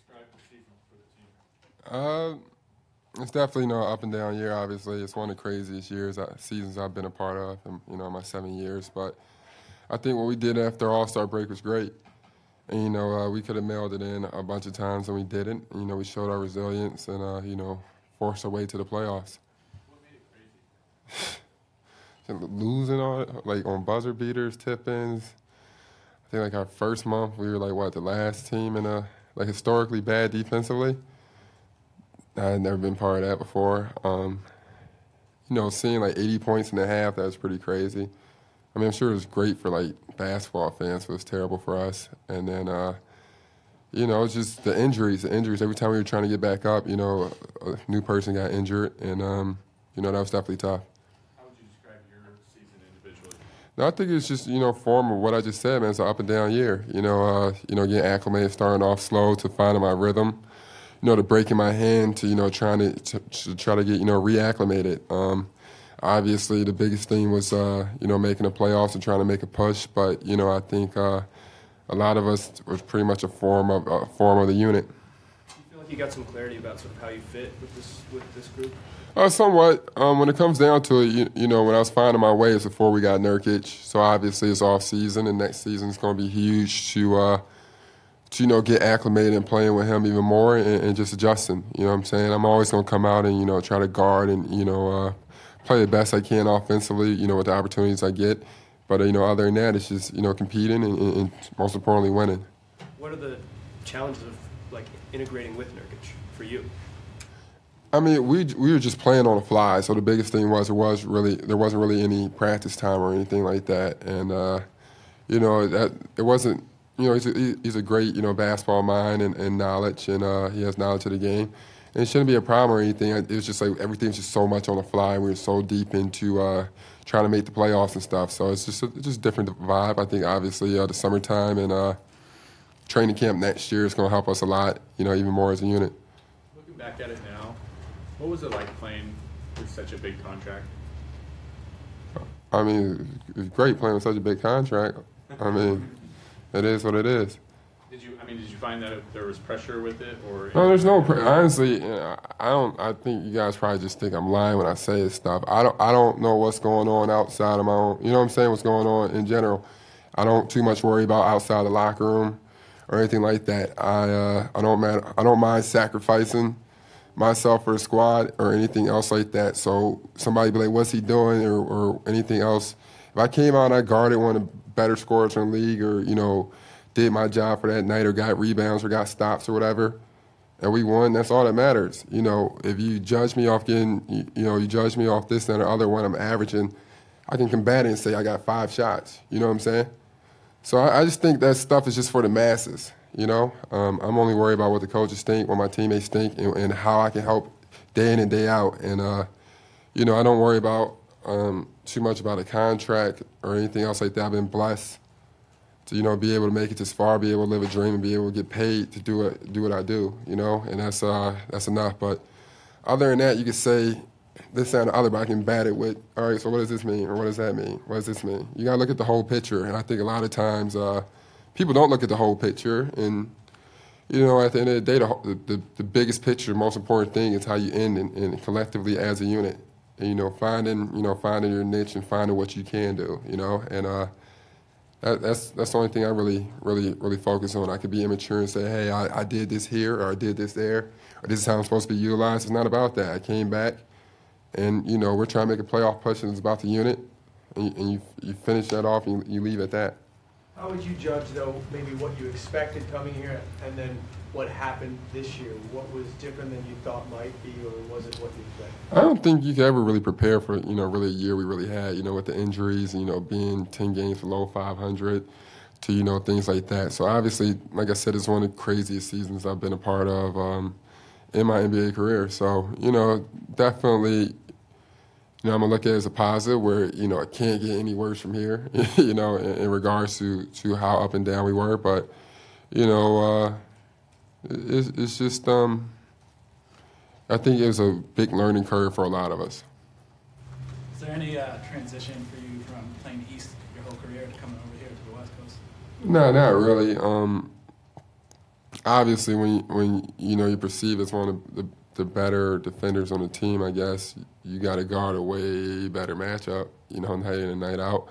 describe the season for the team? It's definitely up and down year. Obviously, it's one of the craziest seasons I've been a part of, in my 7 years. But I think what we did after All-Star break was great. And we could have mailed it in a bunch of times and we didn't. We showed our resilience and forced our way to the playoffs. What made it crazy? Losing on buzzer beaters, tip-ins. I think our first month we were the last team in historically bad defensively. I had never been part of that before. Seeing 80 points in the half, that was pretty crazy. I mean, I'm sure it was great for basketball fans, but it was terrible for us. And then, it's just the injuries. Every time we were trying to get back up, a new person got injured, and that was definitely tough. How would you describe your season individually? No, I think it's just form of what I just said, man. It's an up and down year. Getting acclimated, starting off slow to finding my rhythm. To breaking my hand to trying to try to get reacclimated. Obviously, the biggest thing was making the playoffs and trying to make a push. But I think a lot of us was pretty much a form of the unit. Do you feel like you got some clarity about sort of how you fit with this group? Somewhat. When it comes down to it, when I was finding my way, it's before we got Nurkic. So obviously it's off season, and next season is going to be huge to get acclimated and playing with him even more and just adjusting. You know what I'm saying? I'm always going to come out and, try to guard and, play the best I can offensively, with the opportunities I get. But, other than that, it's just, competing and most importantly, winning. What are the challenges of, integrating with Nurkic for you? I mean, we were just playing on the fly. So the biggest thing was there wasn't really any practice time or anything like that. And, that it wasn't, he's a great, basketball mind and knowledge, and he has knowledge of the game. And it shouldn't be a problem or anything. It was just everything's just so much on the fly. We were so deep into trying to make the playoffs and stuff. So it's just a different vibe. I think obviously the summertime and training camp next year is going to help us a lot, even more as a unit. Looking back at it now, what was it like playing with such a big contract? I mean, it's great playing with such a big contract. I mean, it is what it is. Did you find that there was pressure with it, or? No, there's no honestly. I don't. I think you guys probably just think I'm lying when I say this stuff. I don't know what's going on outside of my own. You know what I'm saying? What's going on in general? I don't too much worry about outside the locker room or anything like that. I don't mind sacrificing myself for the squad or anything else like that. So somebody be like, "What's he doing?" or anything else. If I came out and I guarded one of the better scorers in the league, or did my job for that night, or got rebounds, or got stops, or whatever, and we won, that's all that matters. If you judge me off you judge me off this and the other one I'm averaging, I can combat it and say I got 5 shots. You know what I'm saying? So I just think that stuff is just for the masses. I'm only worried about what the coaches think, what my teammates think, and how I can help day in and day out. And I don't worry about too much about a contract or anything else like that. I've been blessed to be able to make it this far, be able to live a dream, and be able to get paid to do what I do. And that's enough. But other than that, you could say this and the other, but I can bat it with, all right, so what does this mean, or what does that mean? What does this mean? You got to look at the whole picture, and I think a lot of times people don't look at the whole picture. And at the end of the day, the biggest picture, the most important thing is how you end and collectively as a unit. And, finding your niche and finding what you can do. And that's the only thing I really focus on. I could be immature and say, hey, I did this here, or I did this there, or this is how I'm supposed to be utilized. It's not about that. I came back, and we're trying to make a playoff push, and it's about the unit, and you finish that off, and you leave at that. How would you judge, though, maybe what you expected coming here, and then what happened this year? What was different than you thought might be, or was it what you expected? I don't think you could ever really prepare for, really a year we really had, with the injuries, being 10 games below 500 to, things like that. So obviously, like I said, it's one of the craziest seasons I've been a part of in my NBA career. So, definitely, I'm going to look at it as a positive where, it can't get any worse from here, in regards to how up and down we were. But, it's just, I think it was a big learning curve for a lot of us. Is there any transition for you from playing East your whole career to coming over here to the West Coast? No, not really. obviously when you know you perceive as one of the better defenders on the team, I guess you got to guard a way better matchup. You know, night in and night out.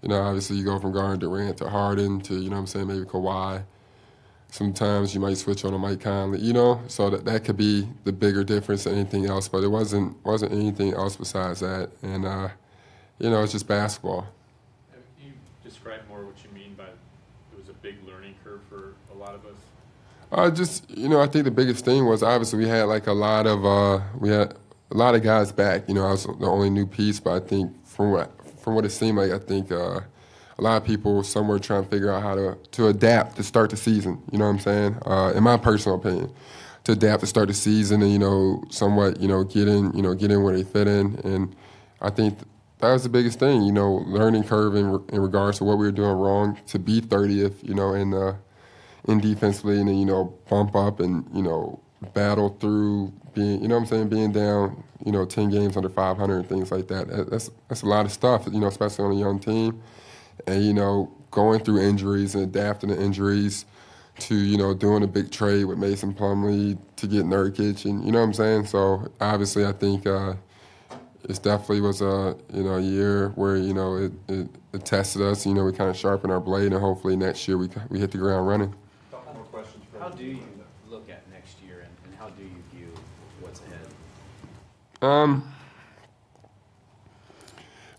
You know, obviously you go from guarding Durant to Harden to, you know what I'm saying, maybe Kawhi. Sometimes you might switch on a Mike Conley, you know, so that could be the bigger difference than anything else. But it wasn't anything else besides that, and you know, it's just basketball. Can you describe more what you mean by it was a big learning curve for a lot of us? Just, you know, I think the biggest thing was obviously we had like a lot of guys back. You know, I was the only new piece, but I think from what it seemed like, I think a lot of people somewhere trying to figure out how to adapt to start the season. You know what I'm saying? In my personal opinion, to adapt to start the season and, you know, somewhat, you know, get in where they fit in. And I think that was the biggest thing. You know, learning curve in regards to what we were doing wrong to be 30th. You know, in defensively, and then, you know, bump up and, you know, battle through being, you know what I'm saying, being down, you know, 10 games under 500 and things like that. That's a lot of stuff, you know, especially on a young team. And, you know, going through injuries and adapting to injuries to, you know, doing a big trade with Mason Plumlee to get Nurkic, and, you know what I'm saying? So, obviously, I think it definitely was a, you know, year where, you know, it tested us. You know, we kind of sharpened our blade, and hopefully next year we hit the ground running. Couple more questions. How do you look at next year, and how do you view what's ahead?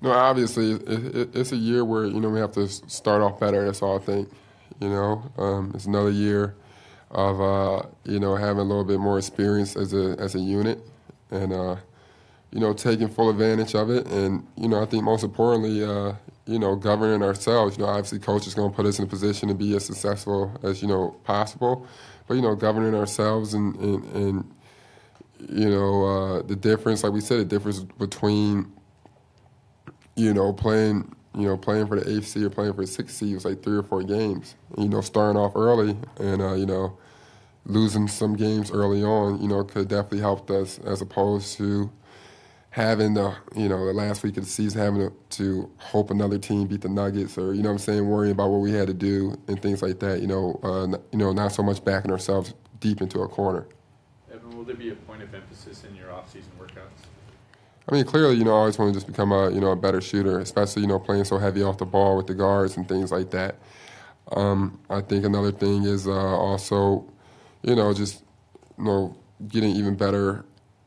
No, obviously it's a year where, you know, we have to start off better. That's all I think. You know, it's another year of you know, having a little bit more experience as a unit, and you know, taking full advantage of it. And, you know, I think most importantly, you know, governing ourselves. You know, obviously coach is going to put us in a position to be as successful as, you know, possible. But, you know, governing ourselves and you know, the difference, like we said, the difference between, you know, playing for the 8th seed or playing for the 6th seed was like 3 or 4 games. And, you know, starting off early and, you know, losing some games early on, you know, could definitely help us as opposed to having the last week of the season, having to hope another team beat the Nuggets, or, you know what I'm saying, worrying about what we had to do and things like that. You know, not so much backing ourselves deep into a corner. Evan, will there be a point of emphasis in your off-season workouts? I mean, clearly, you know, I always want to just become a better shooter, especially, you know, playing so heavy off the ball with the guards and things like that. I think another thing is also, you know, just, you know, getting even better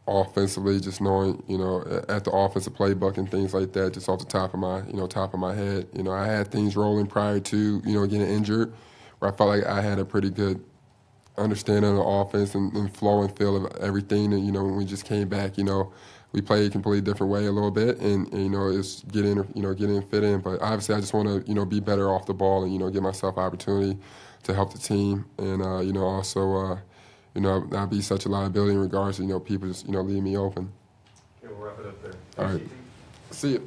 offensively, just knowing, you know, at the offensive playbook and things like that, just off the top of my head. You know, I had things rolling prior to, you know, getting injured, where I felt like I had a pretty good understanding of the offense and flow and feel of everything. And, you know, when we just came back, you know, we played a completely different way a little bit, and you know, it's get in, fit in. But obviously, I just want to, you know, be better off the ball and, you know, give myself opportunity to help the team, and you know, also, you know, not be such a liability in regards to, you know, people just, you know, leave me open. Okay, we'll wrap it up there. All right. See you.